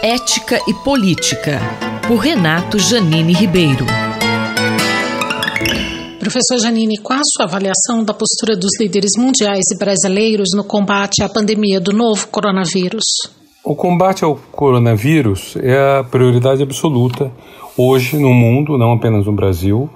Ética e Política, por Renato Janine Ribeiro. Professor Janine, qual a sua avaliação da postura dos líderes mundiais e brasileiros no combate à pandemia do novo coronavírus? O combate ao coronavírus é a prioridade absoluta hoje no mundo, não apenas no Brasil.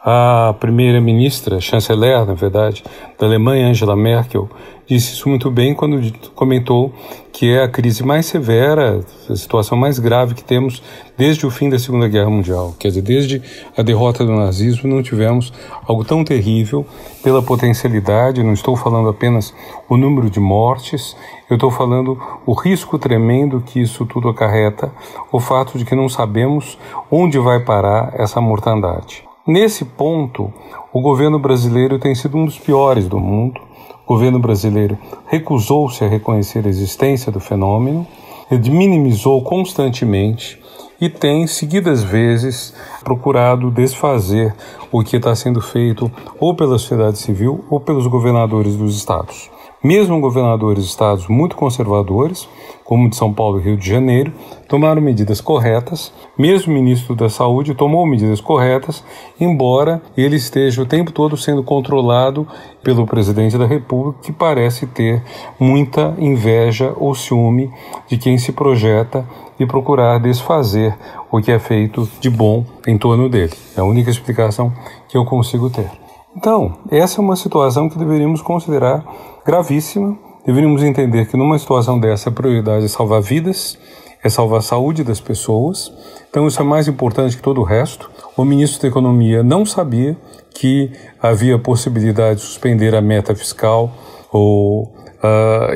A primeira-ministra, chanceler, na verdade, da Alemanha, Angela Merkel, disse isso muito bem quando comentou que é a crise mais severa, a situação mais grave que temos desde o fim da Segunda Guerra Mundial. Quer dizer, desde a derrota do nazismo não tivemos algo tão terrível pela potencialidade, não estou falando apenas o número de mortes, eu estou falando o risco tremendo que isso tudo acarreta, o fato de que não sabemos onde vai parar essa mortandade. Nesse ponto, o governo brasileiro tem sido um dos piores do mundo. O governo brasileiro recusou-se a reconhecer a existência do fenômeno, minimizou constantemente e tem, seguidas vezes, procurado desfazer o que está sendo feito ou pela sociedade civil ou pelos governadores dos estados. Mesmo governadores de estados muito conservadores, como de São Paulo e Rio de Janeiro, tomaram medidas corretas. Mesmo o ministro da Saúde tomou medidas corretas, embora ele esteja o tempo todo sendo controlado pelo presidente da República, que parece ter muita inveja ou ciúme de quem se projeta e procurar desfazer o que é feito de bom em torno dele. É a única explicação que eu consigo ter. Então, essa é uma situação que deveríamos considerar gravíssima. Deveríamos entender que numa situação dessa a prioridade é salvar vidas, é salvar a saúde das pessoas. Então isso é mais importante que todo o resto. O ministro da Economia não sabia que havia possibilidade de suspender a meta fiscal ou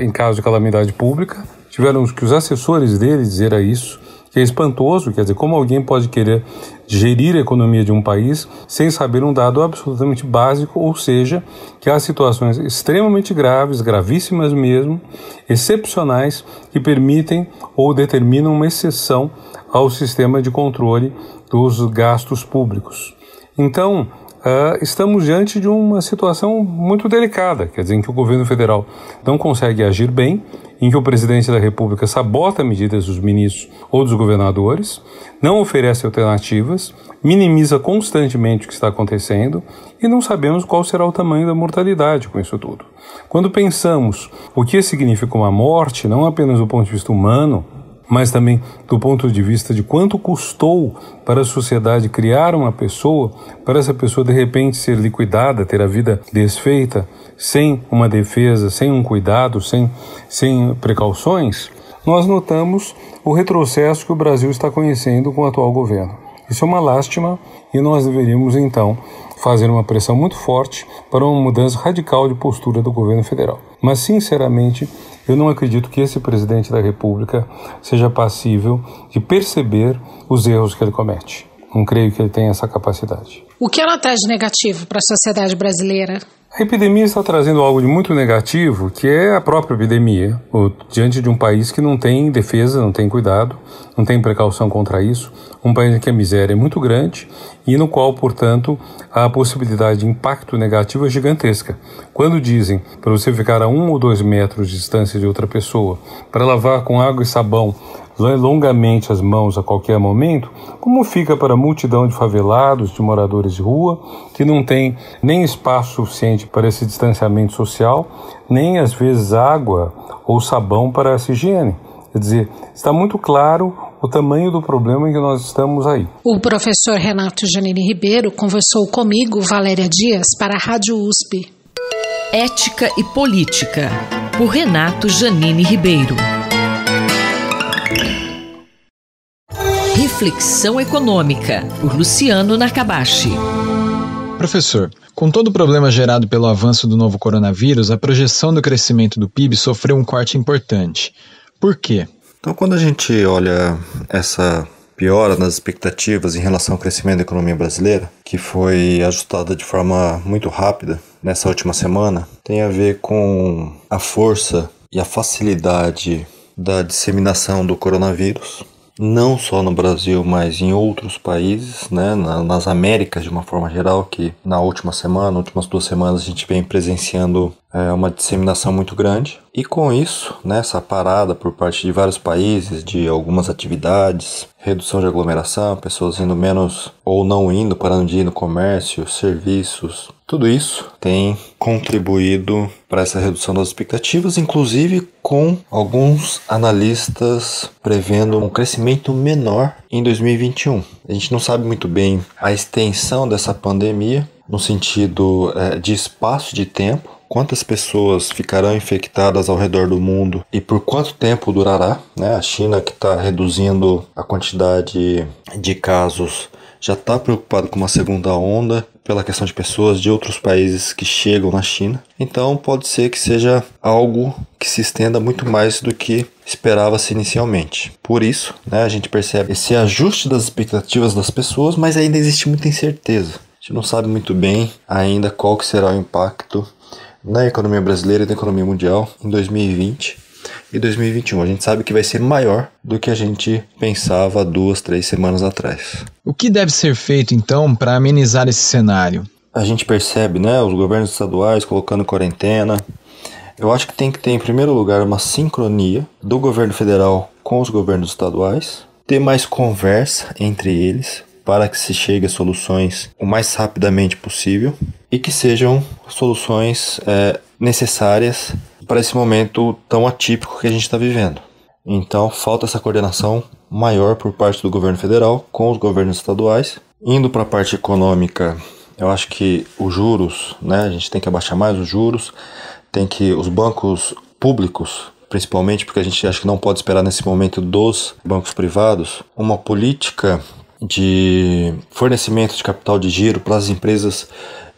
em caso de calamidade pública. Tiveram que os assessores dele dizer isso, que é espantoso. Quer dizer, como alguém pode querer gerir a economia de um país sem saber um dado absolutamente básico, ou seja, que há situações extremamente graves, gravíssimas mesmo, excepcionais, que permitem ou determinam uma exceção ao sistema de controle dos gastos públicos. Então, estamos diante de uma situação muito delicada, quer dizer, em que o governo federal não consegue agir bem, em que o presidente da República sabota medidas dos ministros ou dos governadores, não oferece alternativas, minimiza constantemente o que está acontecendo e não sabemos qual será o tamanho da mortalidade com isso tudo. Quando pensamos o que significa uma morte, não apenas do ponto de vista humano, mas também do ponto de vista de quanto custou para a sociedade criar uma pessoa, para essa pessoa de repente ser liquidada, ter a vida desfeita, sem uma defesa, sem um cuidado, sem precauções, nós notamos o retrocesso que o Brasil está conhecendo com o atual governo. Isso é uma lástima e nós deveríamos então fazer uma pressão muito forte para uma mudança radical de postura do governo federal. Mas, sinceramente, eu não acredito que esse presidente da República seja passível de perceber os erros que ele comete. Não creio que ele tenha essa capacidade. O que ela traz de negativo para a sociedade brasileira? A epidemia está trazendo algo de muito negativo, que é a própria epidemia, diante de um país que não tem defesa, não tem cuidado, não tem precaução contra isso, um país em que a miséria é muito grande e no qual, portanto, a possibilidade de impacto negativo é gigantesca. Quando dizem para você ficar a 1 ou 2 metros de distância de outra pessoa, para lavar com água e sabão longamente as mãos a qualquer momento, como fica para a multidão de favelados, de moradores de rua, que não tem nem espaço suficiente para esse distanciamento social, nem às vezes água ou sabão para essa higiene. Quer dizer, está muito claro o tamanho do problema em que nós estamos aí. O professor Renato Janine Ribeiro conversou comigo, Valéria Dias, para a Rádio USP. Ética e Política, por Renato Janine Ribeiro. Reflexão Econômica, por Luciano Nakabashi. Professor, com todo o problema gerado pelo avanço do novo coronavírus, a projeção do crescimento do PIB sofreu um corte importante. Por quê? Então, quando a gente olha essa piora nas expectativas em relação ao crescimento da economia brasileira, que foi ajustada de forma muito rápida nessa última semana, tem a ver com a força e a facilidade da disseminação do coronavírus não só no Brasil, mas em outros países, né, nas Américas de uma forma geral, que na últimas 2 semanas a gente vem presenciando uma disseminação muito grande. E com isso, né, essa parada por parte de vários países, de algumas atividades, redução de aglomeração, pessoas indo menos ou não indo, parando de ir no comércio, serviços, tudo isso tem contribuído para essa redução das expectativas, inclusive com alguns analistas prevendo um crescimento menor em 2021. A gente não sabe muito bem a extensão dessa pandemia, no sentido de espaço de tempo, quantas pessoas ficarão infectadas ao redor do mundo e por quanto tempo durará, né? A China, que está reduzindo a quantidade de casos, já está preocupado com uma segunda onda pela questão de pessoas de outros países que chegam na China. Então pode ser que seja algo que se estenda muito mais do que esperava-se inicialmente. Por isso, né, a gente percebe esse ajuste das expectativas das pessoas, mas ainda existe muita incerteza. A gente não sabe muito bem ainda qual que será o impacto na economia brasileira e na economia mundial em 2020 e 2021. A gente sabe que vai ser maior do que a gente pensava 2, 3 semanas atrás. O que deve ser feito, então, para amenizar esse cenário? A gente percebe, né, os governos estaduais colocando quarentena. Eu acho que tem que ter, em primeiro lugar, uma sincronia do governo federal com os governos estaduais, ter mais conversa entre eles, para que se chegue a soluções o mais rapidamente possível e que sejam soluções necessárias para esse momento tão atípico que a gente está vivendo. Então falta essa coordenação maior por parte do governo federal com os governos estaduais. Indo para a parte econômica, eu acho que os juros, né, a gente tem que abaixar mais os juros, tem que os bancos públicos, principalmente porque a gente acha que não pode esperar nesse momento dos bancos privados, uma política de fornecimento de capital de giro para as empresas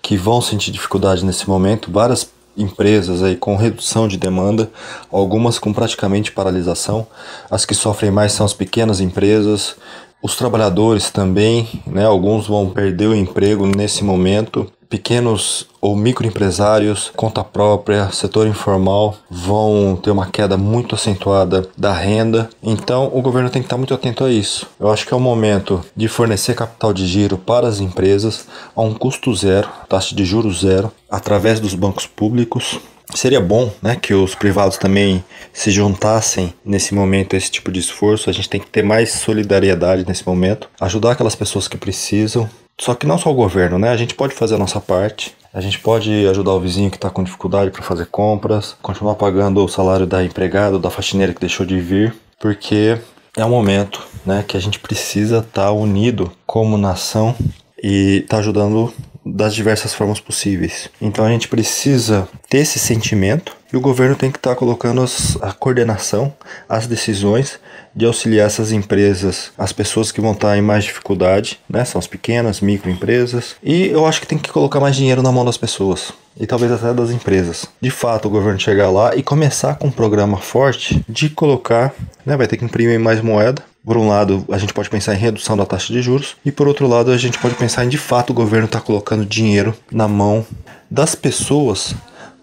que vão sentir dificuldade nesse momento. Várias empresas aí com redução de demanda, algumas com praticamente paralisação. As que sofrem mais são as pequenas empresas, os trabalhadores também, né? Alguns vão perder o emprego nesse momento. Pequenos ou microempresários, conta própria, setor informal vão ter uma queda muito acentuada da renda. Então o governo tem que estar muito atento a isso. Eu acho que é o momento de fornecer capital de giro para as empresas a um custo zero, taxa de juros zero, através dos bancos públicos. Seria bom, né, que os privados também se juntassem nesse momento a esse tipo de esforço. A gente tem que ter mais solidariedade nesse momento, ajudar aquelas pessoas que precisam. Só que não só o governo, né? A gente pode fazer a nossa parte, a gente pode ajudar o vizinho que está com dificuldade para fazer compras, continuar pagando o salário da empregada, da faxineira que deixou de vir, porque é um momento, né, que a gente precisa estar unido como nação e estar ajudando das diversas formas possíveis. Então a gente precisa ter esse sentimento e o governo tem que estar colocando a coordenação, as decisões de auxiliar essas empresas, as pessoas que vão estar em mais dificuldade, né? São as pequenas, microempresas. E eu acho que tem que colocar mais dinheiro na mão das pessoas e talvez até das empresas. De fato, o governo chegar lá e começar com um programa forte de colocar, né? Vai ter que imprimir mais moeda. Por um lado, a gente pode pensar em redução da taxa de juros e por outro lado, a gente pode pensar em de fato o governo estar colocando dinheiro na mão das pessoas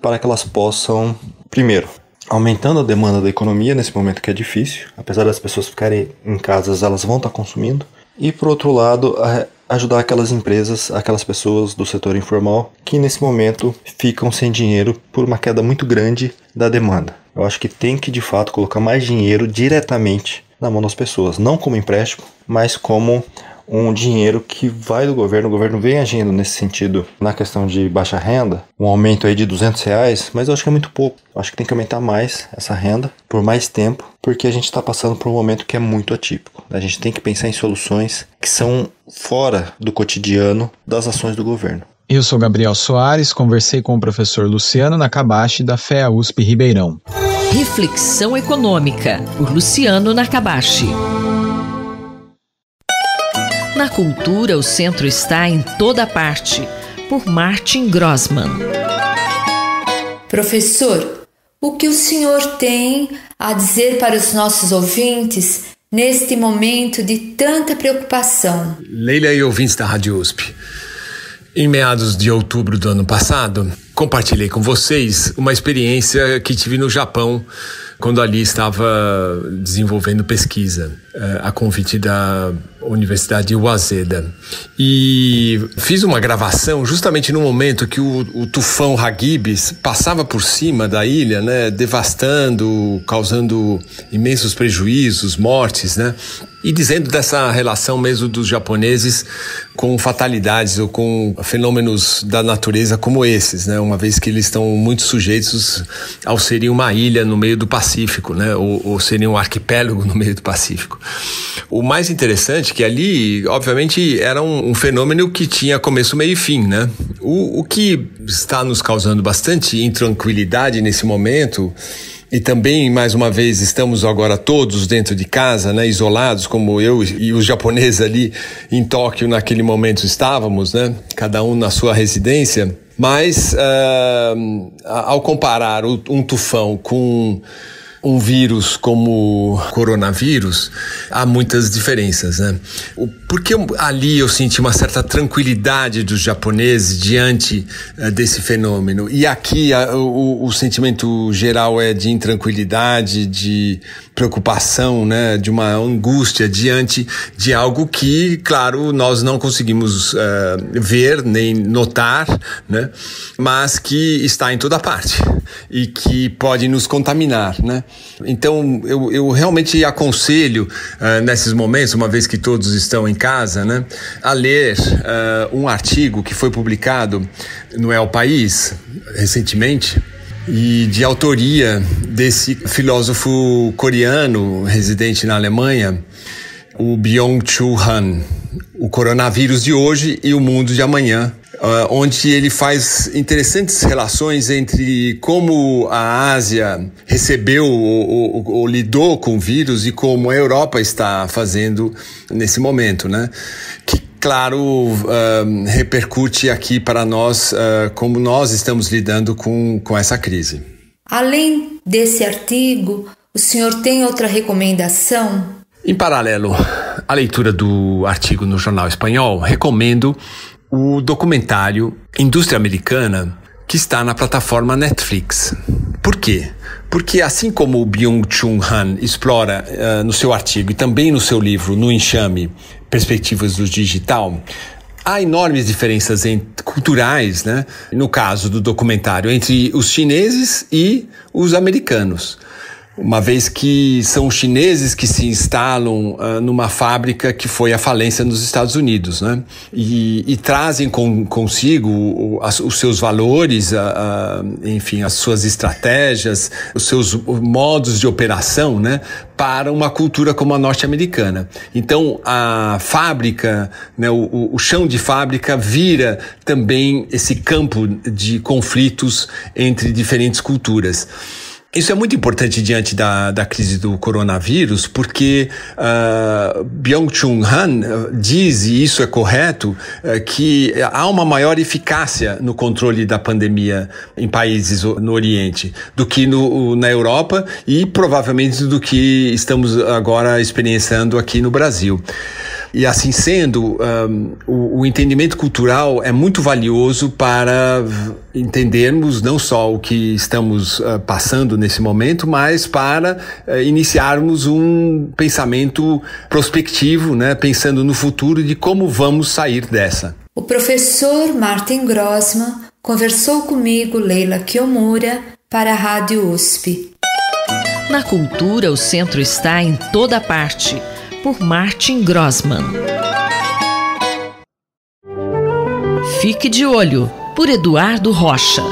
para que elas possam, primeiro, aumentando a demanda da economia nesse momento que é difícil, apesar das pessoas ficarem em casas, elas vão estar consumindo. E por outro lado, ajudar aquelas empresas, aquelas pessoas do setor informal que nesse momento ficam sem dinheiro por uma queda muito grande da demanda. Eu acho que tem que de fato colocar mais dinheiro diretamente na mão das pessoas, não como empréstimo, mas como um dinheiro que vai do governo. O governo vem agindo nesse sentido na questão de baixa renda, um aumento aí de R$200, mas eu acho que é muito pouco. Eu acho que tem que aumentar mais essa renda por mais tempo, porque a gente está passando por um momento que é muito atípico. A gente tem que pensar em soluções que são fora do cotidiano das ações do governo. Eu sou Gabriel Soares, conversei com o professor Luciano Nakabashi da FEA USP Ribeirão. Reflexão Econômica, por Luciano Nakabashi. Na cultura, o centro está em toda parte, por Martin Grossman. Professor, o que o senhor tem a dizer para os nossos ouvintes neste momento de tanta preocupação? Leila e ouvintes da Rádio USP, em meados de outubro do ano passado, compartilhei com vocês uma experiência que tive no Japão quando ali estava desenvolvendo pesquisa, a convite da Universidade de Waseda. E fiz uma gravação justamente no momento que o tufão Hagibis passava por cima da ilha, né, devastando, causando imensos prejuízos, mortes, né? E dizendo dessa relação mesmo dos japoneses com fatalidades ou com fenômenos da natureza como esses, né? Uma vez que eles estão muito sujeitos ao serem uma ilha no meio do Pacífico, né? Ou serem um arquipélago no meio do Pacífico. O mais interessante é que ali, obviamente, era um fenômeno que tinha começo, meio e fim, né? O que está nos causando bastante intranquilidade nesse momento, e também, mais uma vez, estamos agora todos dentro de casa, né, isolados, como eu e os japoneses ali em Tóquio naquele momento estávamos, né, cada um na sua residência. Mas, ao comparar um tufão com um vírus como o coronavírus, há muitas diferenças, né? Porque ali eu senti uma certa tranquilidade dos japoneses diante desse fenômeno. E aqui o sentimento geral é de intranquilidade, de preocupação, né? De uma angústia diante de algo que, claro, nós não conseguimos ver nem notar, né? Mas que está em toda parte e que pode nos contaminar, né? Então, eu realmente aconselho, nesses momentos, uma vez que todos estão em casa, né, a ler um artigo que foi publicado no El País, recentemente, e de autoria desse filósofo coreano, residente na Alemanha, o Byung-Chul Han, O Coronavírus de Hoje e o Mundo de Amanhã, onde ele faz interessantes relações entre como a Ásia recebeu ou lidou com o vírus e como a Europa está fazendo nesse momento, né? Que, claro, repercute aqui para nós como nós estamos lidando com essa crise. Além desse artigo, o senhor tem outra recomendação? Em paralelo à leitura do artigo no Jornal Espanhol, recomendo o documentário Indústria Americana, que está na plataforma Netflix. Por quê? Porque assim como o Byung-Chul Han explora no seu artigo e também no seu livro No Enxame, Perspectivas do Digital, há enormes diferenças culturais, né? No caso do documentário, entre os chineses e os americanos. Uma vez que são os chineses que se instalam numa fábrica que foi à falência nos Estados Unidos, né? E trazem consigo os seus valores, enfim, as suas estratégias, os seus modos de operação, né? Para uma cultura como a norte-americana. Então, a fábrica, né? O chão de fábrica vira também esse campo de conflitos entre diferentes culturas. Isso é muito importante diante da crise do coronavírus, porque Byung-Chul Han diz, e isso é correto, que há uma maior eficácia no controle da pandemia em países no Oriente do que na Europa e provavelmente do que estamos agora experienciando aqui no Brasil. E assim sendo, o entendimento cultural é muito valioso para entendermos não só o que estamos passando nesse momento, mas para iniciarmos um pensamento prospectivo, né, pensando no futuro de como vamos sair dessa. O professor Martin Grossmann conversou comigo, Leila Kiyomura, para a Rádio USP. Na cultura, o centro está em toda parte. Por Martin Grossmann. Fique de olho, por Eduardo Rocha.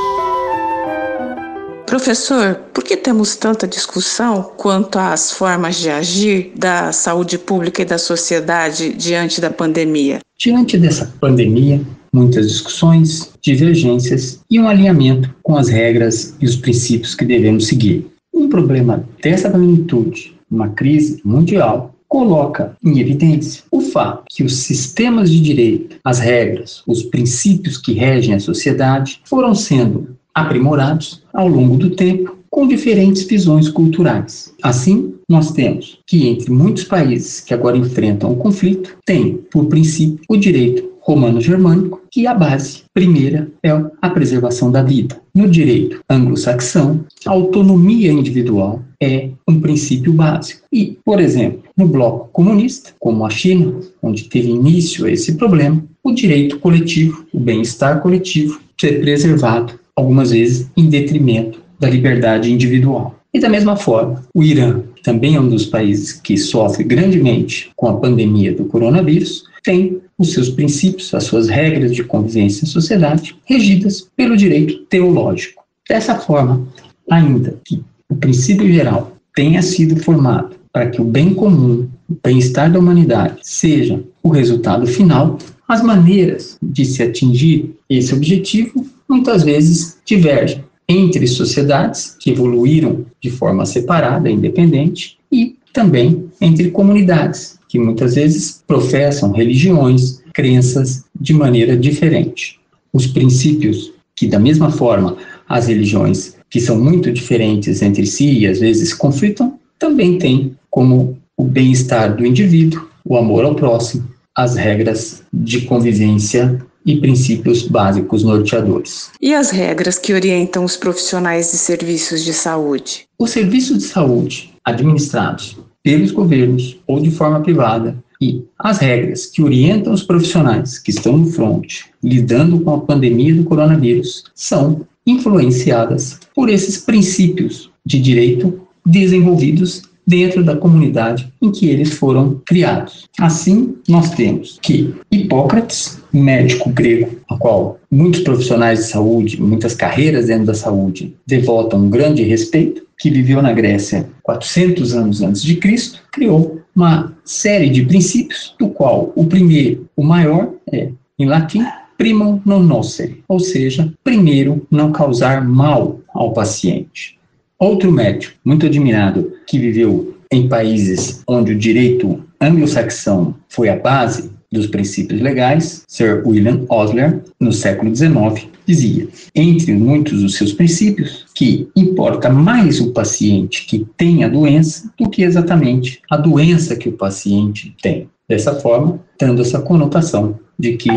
Professor, por que temos tanta discussão quanto às formas de agir da saúde pública e da sociedade diante da pandemia? Diante dessa pandemia, muitas discussões, divergências e um alinhamento com as regras e os princípios que devemos seguir. Um problema dessa magnitude, uma crise mundial, coloca em evidência o fato que os sistemas de direito, as regras, os princípios que regem a sociedade foram sendo aprimorados ao longo do tempo com diferentes visões culturais. Assim, nós temos que entre muitos países que agora enfrentam o conflito, tem, por princípio, o direito romano-germânico, que a base primeira é a preservação da vida. No direito anglo-saxão, a autonomia individual é um princípio básico. E, por exemplo, no bloco comunista, como a China, onde teve início esse problema, o direito coletivo, o bem-estar coletivo, ser preservado, algumas vezes em detrimento da liberdade individual. E da mesma forma, o Irã, também é um dos países que sofre grandemente com a pandemia do coronavírus, tem os seus princípios, as suas regras de convivência em sociedade, regidas pelo direito teológico. Dessa forma, ainda que o princípio geral tenha sido formado para que o bem comum, o bem-estar da humanidade, seja o resultado final, as maneiras de se atingir esse objetivo muitas vezes divergem entre sociedades que evoluíram de forma separada, independente, e também entre comunidades que muitas vezes professam religiões, crenças de maneira diferente. Os princípios que, da mesma forma, as religiões que são muito diferentes entre si e às vezes conflitam, também têm como o bem-estar do indivíduo, o amor ao próximo, as regras de convivência e princípios básicos norteadores. E as regras que orientam os profissionais de serviços de saúde? Os serviços de saúde administrados pelos governos ou de forma privada e as regras que orientam os profissionais que estão no fronte lidando com a pandemia do coronavírus são influenciadas por esses princípios de direito desenvolvidos dentro da comunidade em que eles foram criados. Assim, nós temos que Hipócrates, um médico grego, ao qual muitos profissionais de saúde, muitas carreiras dentro da saúde devotam um grande respeito, que viveu na Grécia 400 anos antes de Cristo, criou uma série de princípios, do qual o primeiro, o maior, é, em latim, primum non nocere, ou seja, primeiro não causar mal ao paciente. Outro médico, muito admirado, que viveu em países onde o direito anglo-saxão foi a base dos princípios legais, Sir William Osler, no século XIX, dizia, entre muitos dos seus princípios, que importa mais o paciente que tem a doença do que exatamente a doença que o paciente tem. Dessa forma, dando essa conotação de que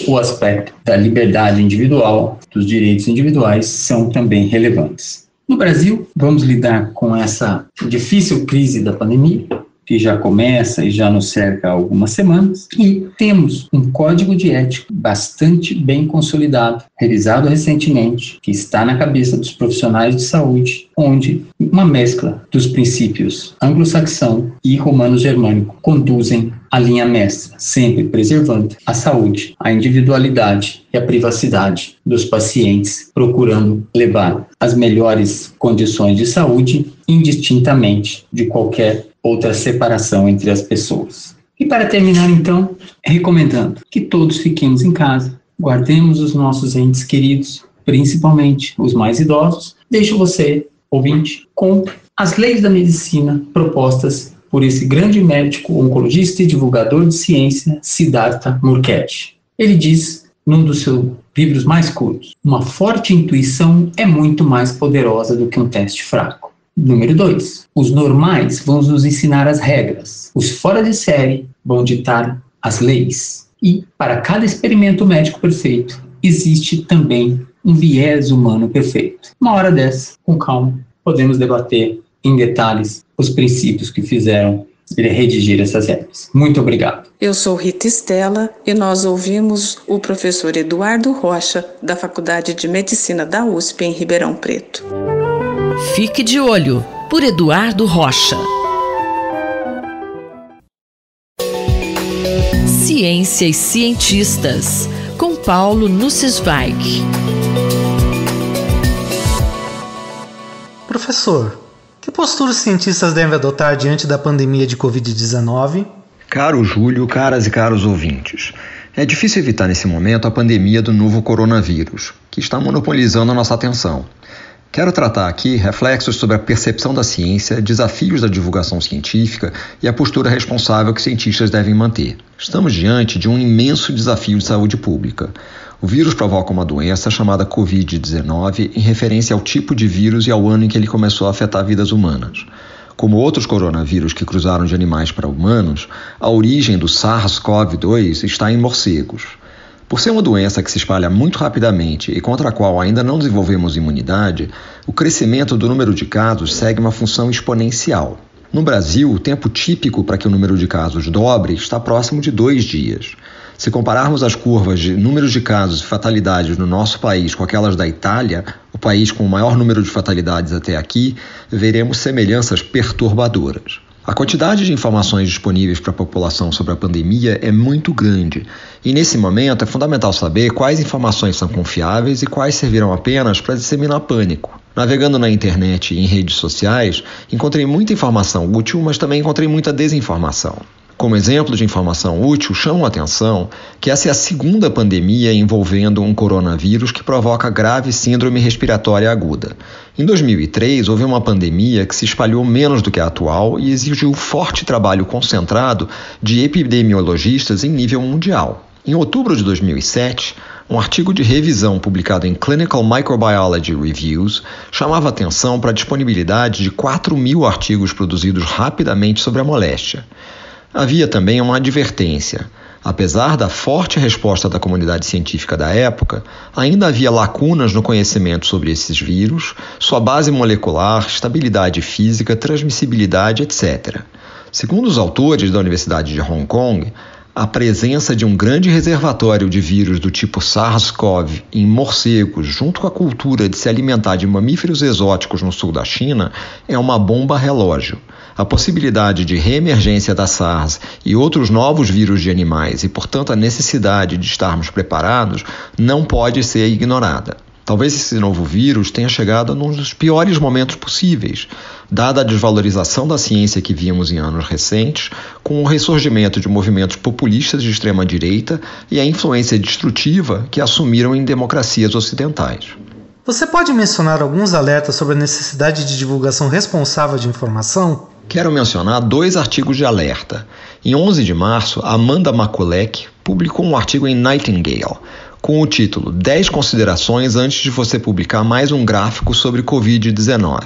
o aspecto da liberdade individual, dos direitos individuais, são também relevantes. No Brasil, vamos lidar com essa difícil crise da pandemia, que já começa e já nos cerca há algumas semanas, e temos um código de ética bastante bem consolidado, revisado recentemente, que está na cabeça dos profissionais de saúde, onde uma mescla dos princípios anglo-saxão e romano-germânico conduzem a linha mestra, sempre preservando a saúde, a individualidade e a privacidade dos pacientes, procurando levar as melhores condições de saúde indistintamente de qualquer outra separação entre as pessoas. E para terminar, então, recomendando que todos fiquemos em casa, guardemos os nossos entes queridos, principalmente os mais idosos. Deixo você, ouvinte, com as leis da medicina propostas por esse grande médico, oncologista e divulgador de ciência, Siddhartha Mukherjee. Ele diz, num dos seus livros mais curtos, uma forte intuição é muito mais poderosa do que um teste fraco. Número 2. Os normais vão nos ensinar as regras. Os fora de série vão ditar as leis. E, para cada experimento médico perfeito, existe também um viés humano perfeito. Uma hora dessa, com calma, podemos debater em detalhes os princípios que fizeram ele redigir essas regras. Muito obrigado. Eu sou Rita Estela e nós ouvimos o professor Eduardo Rocha, da Faculdade de Medicina da USP, em Ribeirão Preto. Fique de olho, por Eduardo Rocha. Ciência e cientistas, com Paulo Nussweig. Professor, que postura os cientistas devem adotar diante da pandemia de Covid-19? Caro Júlio, caras e caros ouvintes, é difícil evitar nesse momento a pandemia do novo coronavírus, que está monopolizando a nossa atenção. Quero tratar aqui reflexos sobre a percepção da ciência, desafios da divulgação científica e a postura responsável que cientistas devem manter. Estamos diante de um imenso desafio de saúde pública. O vírus provoca uma doença chamada Covid-19 em referência ao tipo de vírus e ao ano em que ele começou a afetar vidas humanas. Como outros coronavírus que cruzaram de animais para humanos, a origem do SARS-CoV-2 está em morcegos. Por ser uma doença que se espalha muito rapidamente e contra a qual ainda não desenvolvemos imunidade, o crescimento do número de casos segue uma função exponencial. No Brasil, o tempo típico para que o número de casos dobre está próximo de 2 dias. Se compararmos as curvas de números de casos e fatalidades no nosso país com aquelas da Itália, o país com o maior número de fatalidades até aqui, veremos semelhanças perturbadoras. A quantidade de informações disponíveis para a população sobre a pandemia é muito grande, e nesse momento é fundamental saber quais informações são confiáveis e quais servirão apenas para disseminar pânico. Navegando na internet e em redes sociais, encontrei muita informação útil, mas também encontrei muita desinformação. Como exemplo de informação útil, chamo a atenção que essa é a segunda pandemia envolvendo um coronavírus que provoca grave síndrome respiratória aguda. Em 2003, houve uma pandemia que se espalhou menos do que a atual e exigiu forte trabalho concentrado de epidemiologistas em nível mundial. Em outubro de 2007, um artigo de revisão publicado em Clinical Microbiology Reviews chamava atenção para a disponibilidade de 4.000 artigos produzidos rapidamente sobre a moléstia. Havia também uma advertência. Apesar da forte resposta da comunidade científica da época, ainda havia lacunas no conhecimento sobre esses vírus, sua base molecular, estabilidade física, transmissibilidade, etc. Segundo os autores da Universidade de Hong Kong, a presença de um grande reservatório de vírus do tipo SARS-CoV em morcegos, junto com a cultura de se alimentar de mamíferos exóticos no sul da China, é uma bomba relógio. A possibilidade de reemergência da SARS e outros novos vírus de animais e, portanto, a necessidade de estarmos preparados não pode ser ignorada. Talvez esse novo vírus tenha chegado num dos piores momentos possíveis, dada a desvalorização da ciência que vimos em anos recentes, com o ressurgimento de movimentos populistas de extrema-direita e a influência destrutiva que assumiram em democracias ocidentais. Você pode mencionar alguns alertas sobre a necessidade de divulgação responsável de informação? Quero mencionar 2 artigos de alerta. Em 11 de março, Amanda Makulek publicou um artigo em Nightingale, com o título 10 considerações antes de você publicar mais um gráfico sobre Covid-19.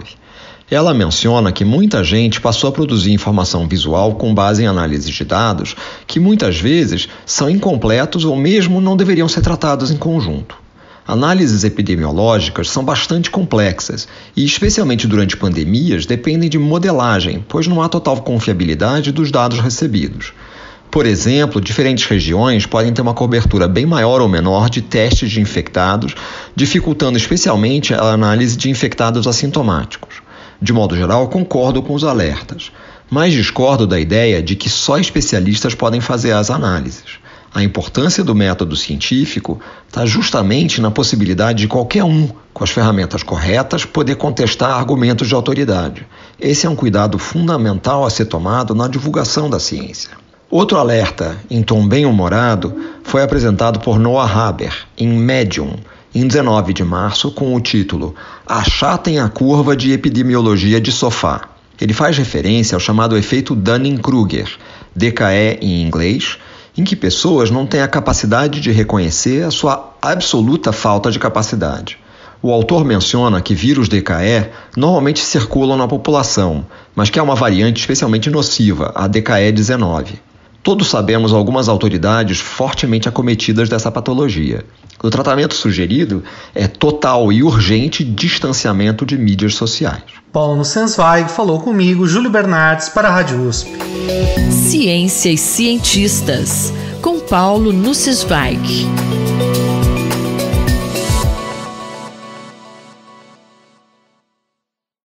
Ela menciona que muita gente passou a produzir informação visual com base em análises de dados que muitas vezes são incompletos ou mesmo não deveriam ser tratados em conjunto. Análises epidemiológicas são bastante complexas e, especialmente durante pandemias, dependem de modelagem, pois não há total confiabilidade dos dados recebidos. Por exemplo, diferentes regiões podem ter uma cobertura bem maior ou menor de testes de infectados, dificultando especialmente a análise de infectados assintomáticos. De modo geral, concordo com os alertas, mas discordo da ideia de que só especialistas podem fazer as análises. A importância do método científico está justamente na possibilidade de qualquer um, com as ferramentas corretas, poder contestar argumentos de autoridade. Esse é um cuidado fundamental a ser tomado na divulgação da ciência. Outro alerta, em tom bem-humorado, foi apresentado por Noah Haber, em Medium, em 19 de março, com o título Achatem a curva de epidemiologia de sofá. Ele faz referência ao chamado efeito Dunning-Kruger, DKE em inglês, em que pessoas não têm a capacidade de reconhecer a sua absoluta falta de capacidade. O autor menciona que vírus DKE normalmente circulam na população, mas que há uma variante especialmente nociva, a DKE-19. Todos sabemos algumas autoridades fortemente acometidas dessa patologia. O tratamento sugerido é total e urgente distanciamento de mídias sociais. Paulo Nussensweig falou comigo, Júlio Bernardes, para a Rádio USP. Ciência e cientistas, com Paulo Nussensweig.